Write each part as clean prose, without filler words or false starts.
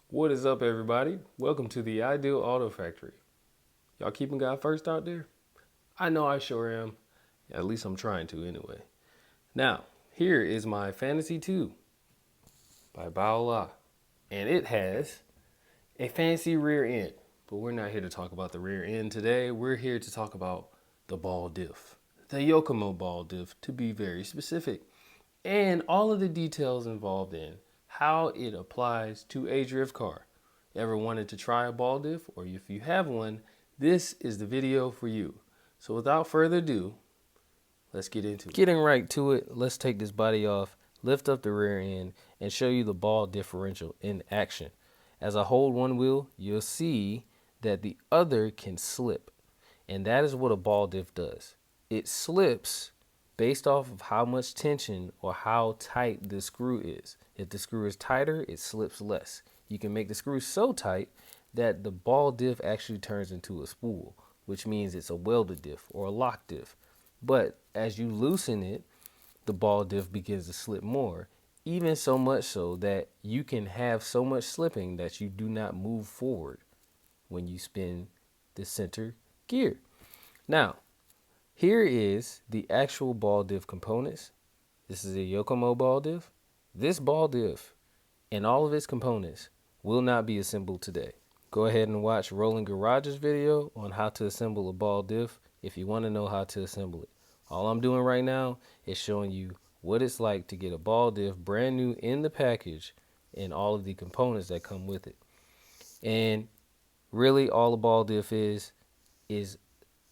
What is up, everybody? Welcome to the Ideal Auto Factory. Y'all keeping God first out there? I know I sure am. At least I'm trying to anyway. Now, here is my Fantasy 2 by Baola. And it has a fancy rear end. But we're not here to talk about the rear end today. We're here to talk about the ball diff. The Yokomo ball diff, to be very specific. And all of the details involved in how it applies to a drift car. Ever wanted to try a ball diff, or if you have one, this is the video for you. So without further ado, let's get into it. Getting right to it, let's take this body off, lift up the rear end, and show you the ball differential in action. As I hold one wheel, you'll see that the other can slip. And that is what a ball diff does. It slips based off of how much tension or how tight the screw is. If the screw is tighter, it slips less. You can make the screw so tight that the ball diff actually turns into a spool, which means it's a welded diff or a lock diff. But as you loosen it, the ball diff begins to slip more, even so much so that you can have so much slipping that you do not move forward when you spin the center gear. Now, here is the actual ball diff components. This is a Yokomo ball diff. This ball diff and all of its components will not be assembled today. Go ahead and watch Rolling Garage's video on how to assemble a ball diff if you want to know how to assemble it. All I'm doing right now is showing you what it's like to get a ball diff brand new in the package and all of the components that come with it. And really all a ball diff is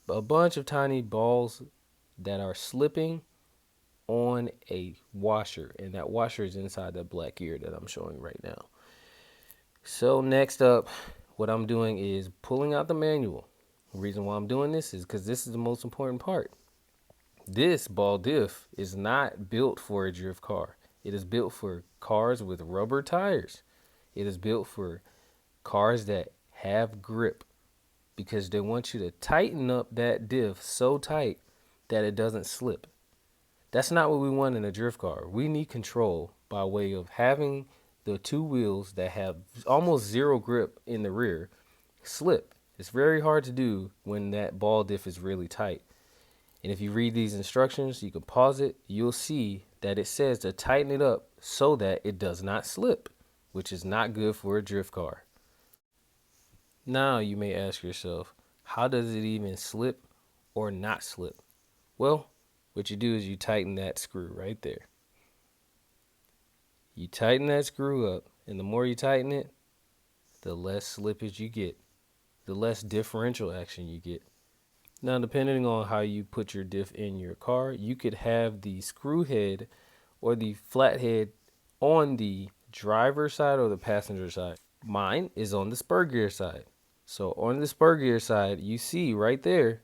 a bunch of tiny balls that are slipping on a washer, and that washer is inside that black gear that I'm showing right now. So next up, what I'm doing is pulling out the manual. The reason why I'm doing this is because this is the most important part. This ball diff is not built for a drift car. It is built for cars with rubber tires. It is built for cars that have grip, because they want you to tighten up that diff so tight that it doesn't slip. That's not what we want in a drift car. We need control by way of having the two wheels that have almost zero grip in the rear slip. It's very hard to do when that ball diff is really tight. And if you read these instructions, you can pause it. You'll see that it says to tighten it up so that it does not slip, which is not good for a drift car. Now you may ask yourself, how does it even slip or not slip? Well, what you do is you tighten that screw right there. You tighten that screw up, and the more you tighten it, the less slippage you get, the less differential action you get. Now, depending on how you put your diff in your car, you could have the screw head or the flat head on the driver's side or the passenger side. Mine is on the spur gear side. So on the spur gear side, you see right there,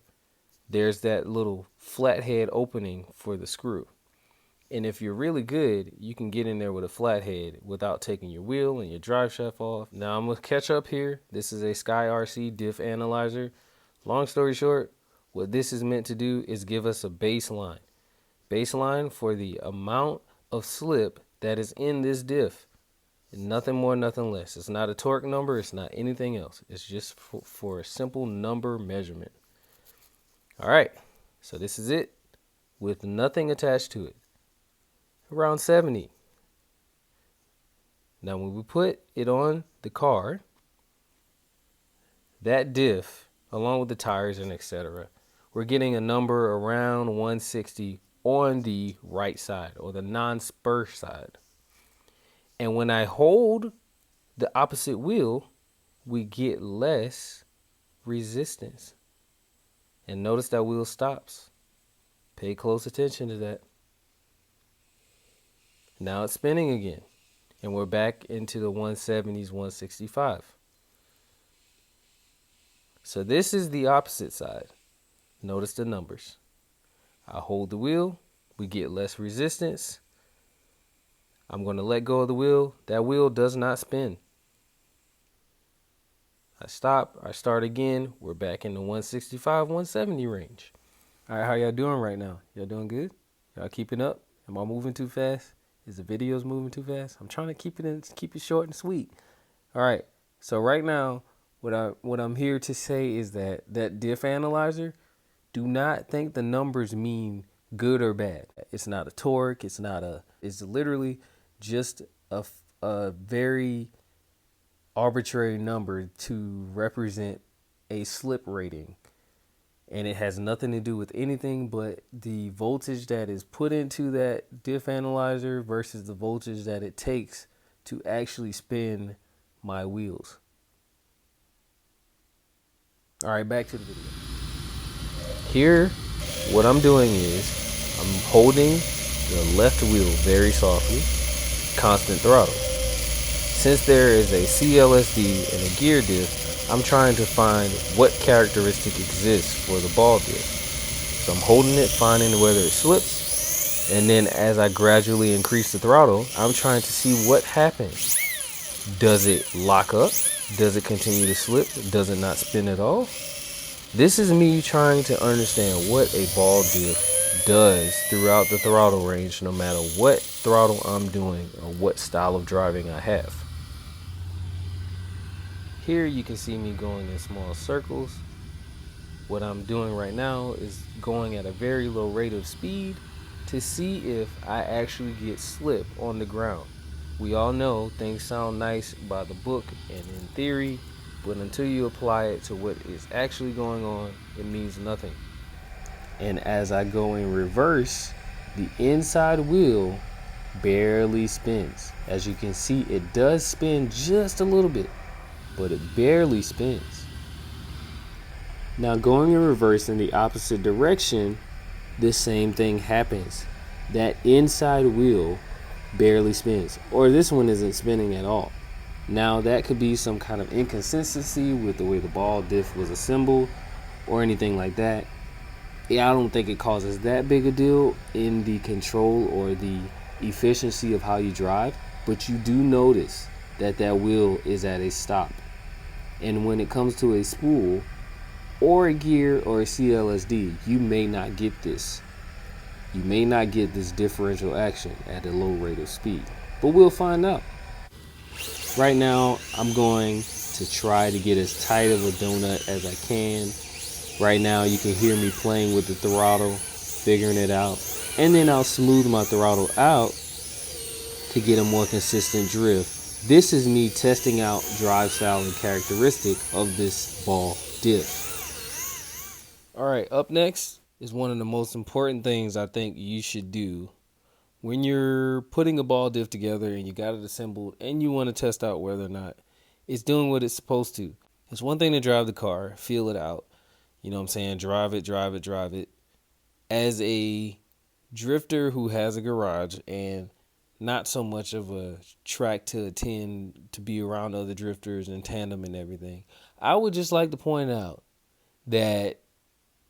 there's that little flathead opening for the screw. And if you're really good, you can get in there with a flathead without taking your wheel and your drive shaft off. Now I'm going to catch up here. This is a Sky RC diff analyzer. Long story short, what this is meant to do is give us a baseline. Baseline for the amount of slip that is in this diff. Nothing more, nothing less. It's not a torque number. It's not anything else. It's just for a simple number measurement. All right. So this is it with nothing attached to it. Around 70. Now when we put it on the car, that diff, along with the tires and etc., we're getting a number around 160 on the right side or the non-spur side. And when I hold the opposite wheel, we get less resistance. And notice that wheel stops. Pay close attention to that. Now it's spinning again. And we're back into the 170s, 165. So this is the opposite side. Notice the numbers. I hold the wheel. We get less resistance. I'm going to let go of the wheel. That wheel does not spin. I stop. I start again. We're back in the 165, 170 range. All right, how y'all doing right now? Y'all doing good? Y'all keeping up? Am I moving too fast? Is the videos moving too fast? I'm trying to keep it short and sweet. All right. So right now, what I'm here to say is that diff analyzer, do not think the numbers mean good or bad. It's not a torque. It's literally just a very arbitrary number to represent a slip rating. And it has nothing to do with anything but the voltage that is put into that diff analyzer versus the voltage that it takes to actually spin my wheels. All right, back to the video. Here, what I'm doing is I'm holding the left wheel very softly, constant throttle. Since there is a CLSD and a gear diff, I'm trying to find what characteristic exists for the ball diff. So I'm holding it, finding whether it slips, and then as I gradually increase the throttle, I'm trying to see what happens. Does it lock up? Does it continue to slip? Does it not spin at all? This is me trying to understand what a ball diff does throughout the throttle range, no matter what throttle I'm doing or what style of driving I have. Here you can see me going in small circles. What I'm doing right now is going at a very low rate of speed to see if I actually get slip on the ground. We all know things sound nice by the book and in theory, but until you apply it to what is actually going on, it means nothing. And as I go in reverse, the inside wheel barely spins. As you can see, it does spin just a little bit, but it barely spins. Now going in reverse in the opposite direction, the same thing happens. That inside wheel barely spins, or this one isn't spinning at all. Now that could be some kind of inconsistency with the way the ball diff was assembled or anything like that. Yeah, I don't think it causes that big a deal in the control or the efficiency of how you drive, but you do notice that that wheel is at a stop. And when it comes to a spool or a gear or a CLSD, you may not get this. You may not get this differential action at a low rate of speed, but we'll find out. Right now, I'm going to try to get as tight of a donut as I can. Right now, you can hear me playing with the throttle, figuring it out, and then I'll smooth my throttle out to get a more consistent drift. This is me testing out drive style and characteristic of this ball diff. All right, up next is one of the most important things I think you should do when you're putting a ball diff together and you got it assembled and you want to test out whether or not it's doing what it's supposed to. It's one thing to drive the car, feel it out, you know what I'm saying, drive it. As a drifter who has a garage and not so much of a track to attend to be around other drifters and tandem and everything, I would just like to point out that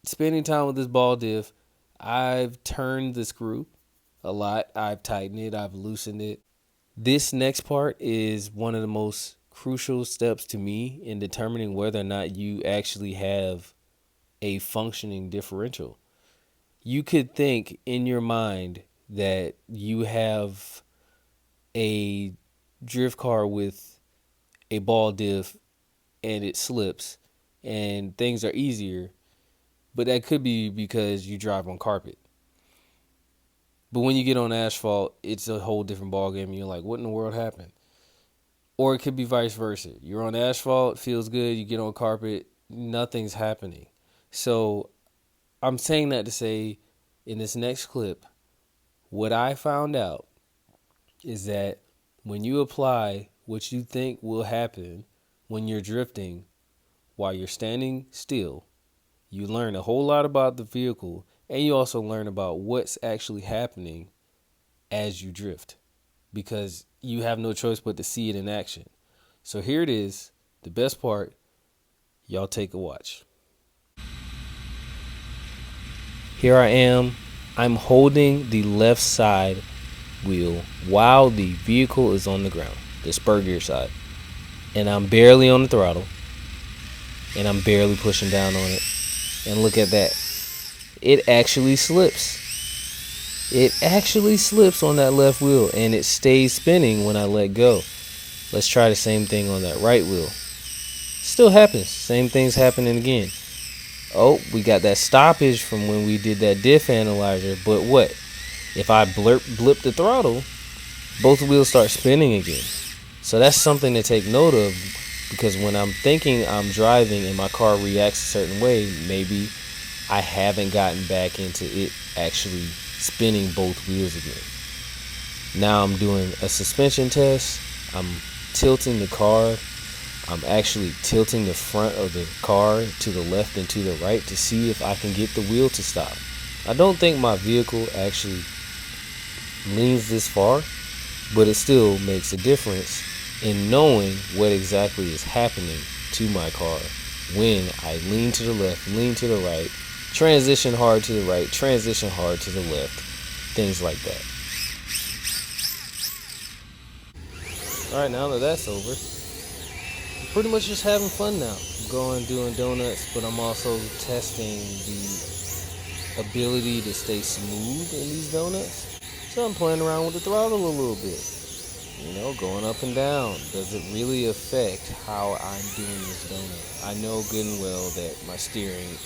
spending time with this ball diff, I've turned the screw a lot. I've tightened it. I've loosened it. This next part is one of the most crucial steps to me in determining whether or not you actually have a functioning differential. You could think in your mind that you have a drift car with a ball diff and it slips and things are easier, but that could be because you drive on carpet. But when you get on asphalt, it's a whole different ballgame. And you're like, what in the world happened? Or it could be vice versa. You're on asphalt, feels good. You get on carpet, nothing's happening. So I'm saying that to say, in this next clip, what I found out is that when you apply what you think will happen when you're drifting while you're standing still, you learn a whole lot about the vehicle, and you also learn about what's actually happening as you drift, because you have no choice but to see it in action. So here it is, the best part. Y'all take a watch. Here I am. I'm holding the left side wheel while the vehicle is on the ground, the spur gear side. And I'm barely on the throttle. And I'm barely pushing down on it. And look at that. It actually slips. It actually slips on that left wheel, and it stays spinning when I let go. Let's try the same thing on that right wheel. Still happens. Same thing's happening again. Oh, we got that stoppage from when we did that diff analyzer. But what? If I blip the throttle, both wheels start spinning again. So that's something to take note of, because when I'm thinking I'm driving and my car reacts a certain way, maybe I haven't gotten back into it actually spinning both wheels again. Now I'm doing a suspension test. I'm tilting the car. I'm actually tilting the front of the car to the left and to the right to see if I can get the wheel to stop. I don't think my vehicle actually leans this far, but it still makes a difference in knowing what exactly is happening to my car when I lean to the left, lean to the right, transition hard to the right, transition hard to the left, things like that. Alright, now that that's over, I'm pretty much just having fun now. I'm going doing donuts, but I'm also testing the ability to stay smooth in these donuts. So I'm playing around with the throttle a little bit. You know, going up and down. Does it really affect how I'm doing this donut? I know good and well that my steering,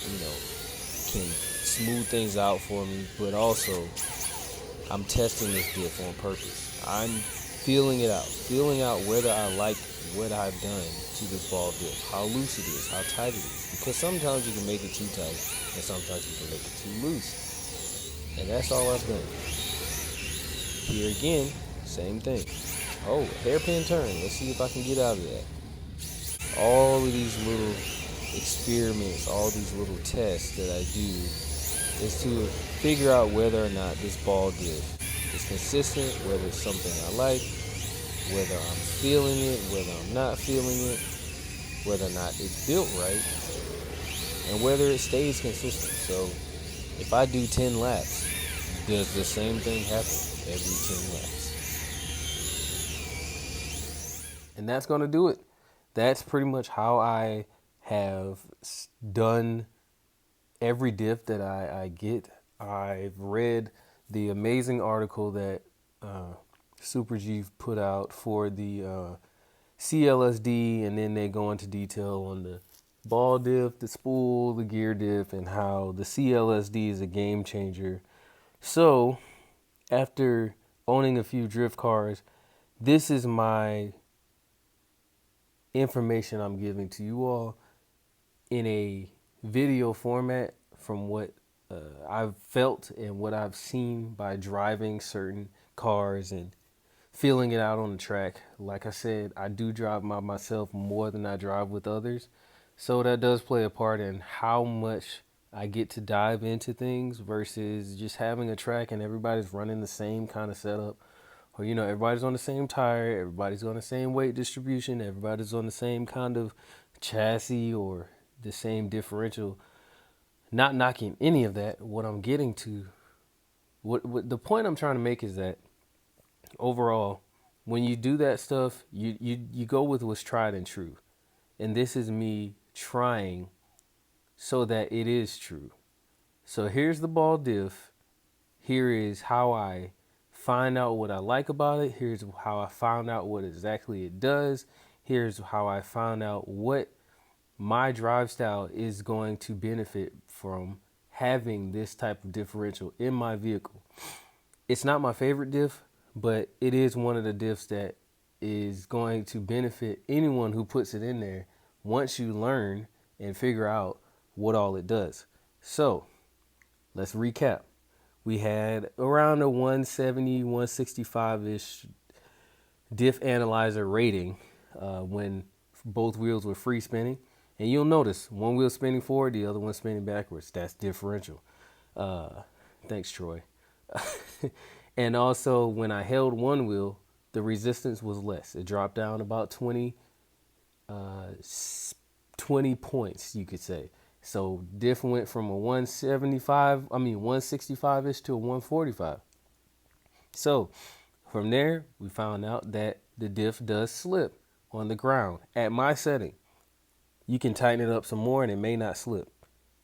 can smooth things out for me, but also I'm testing this diff on purpose. I'm feeling it out, feeling out whether I like what I've done to this ball diff, how loose it is, how tight it is. Because sometimes you can make it too tight, and sometimes you can make it too loose. And that's all I've done. Here again, same thing. Oh, hairpin turn. Let's see if I can get out of that. All of these little experiments, all these little tests that I do is to figure out whether or not this ball diff is consistent, whether it's something I like, whether I'm feeling it, whether I'm not feeling it, whether or not it's built right, and whether it stays consistent. So if I do 10 laps, does the same thing happen every 10 laps? And that's going to do it. That's pretty much how I have done every diff that I get. I've read the amazing article that Super G put out for the CLSD, and then they go into detail on the ball diff, the spool, the gear diff, and how the CLSD is a game changer. So after owning a few drift cars, this is my information I'm giving to you all in a video format from what I've felt and what I've seen by driving certain cars and feeling it out on the track. Like I said, I do drive by myself more than I drive with others. So that does play a part in how much I get to dive into things versus just having a track and everybody's running the same kind of setup. Or, everybody's on the same tire, everybody's on the same weight distribution, everybody's on the same kind of chassis or the same differential. Not knocking any of that. What I'm getting to, what the point I'm trying to make is that overall, when you do that stuff, you go with what's tried and true. And this is me trying so that it is true. So here's the ball diff. Here is how I find out what I like about it. Here's how I found out what exactly it does. Here's how I found out what my drive style is going to benefit from having this type of differential in my vehicle. It's not my favorite diff, but it is one of the diffs that is going to benefit anyone who puts it in there once you learn and figure out what all it does. So let's recap. We had around a 170, 165-ish diff analyzer rating when both wheels were free spinning. And you'll notice one wheel spinning forward, the other one spinning backwards. That's differential. Thanks, Troy. And also, when I held one wheel, the resistance was less. It dropped down about 20 points, you could say. So diff went from a 165-ish to a 145. So from there, we found out that the diff does slip on the ground at my setting. You can tighten it up some more and it may not slip.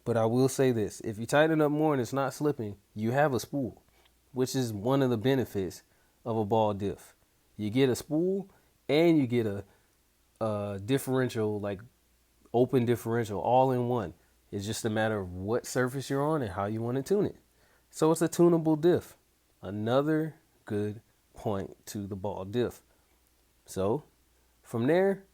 But I will say this, if you tighten it up more and it's not slipping, you have a spool, which is one of the benefits of a ball diff. You get a spool and you get a differential, like open differential, all in one. It's just a matter of what surface you're on and how you want to tune it. So it's a tunable diff. Another good point to the ball diff. So from there,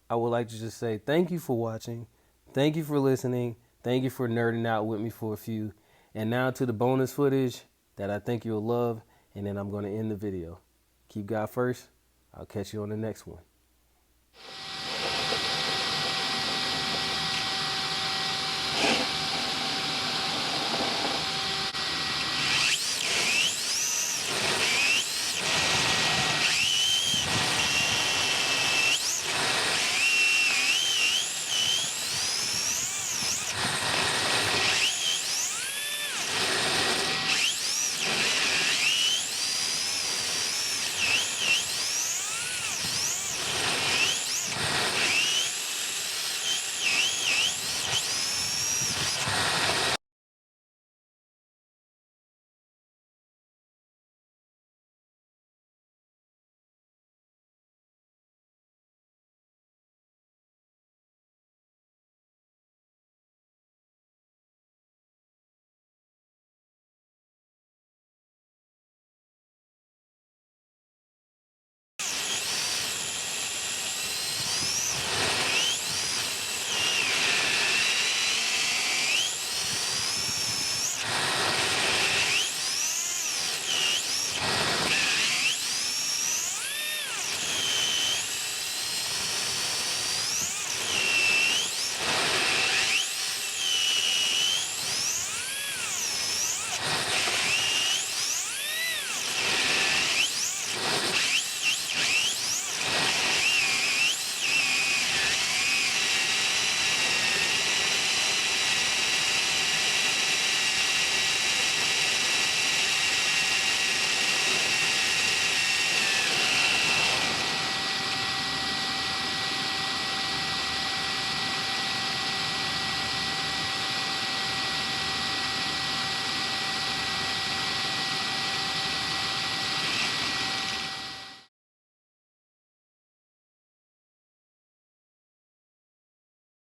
I would like to just say thank you for watching. Thank you for listening. Thank you for nerding out with me for a few. And now to the bonus footage that I think you'll love. And then I'm going to end the video. Keep God first. I'll catch you on the next one.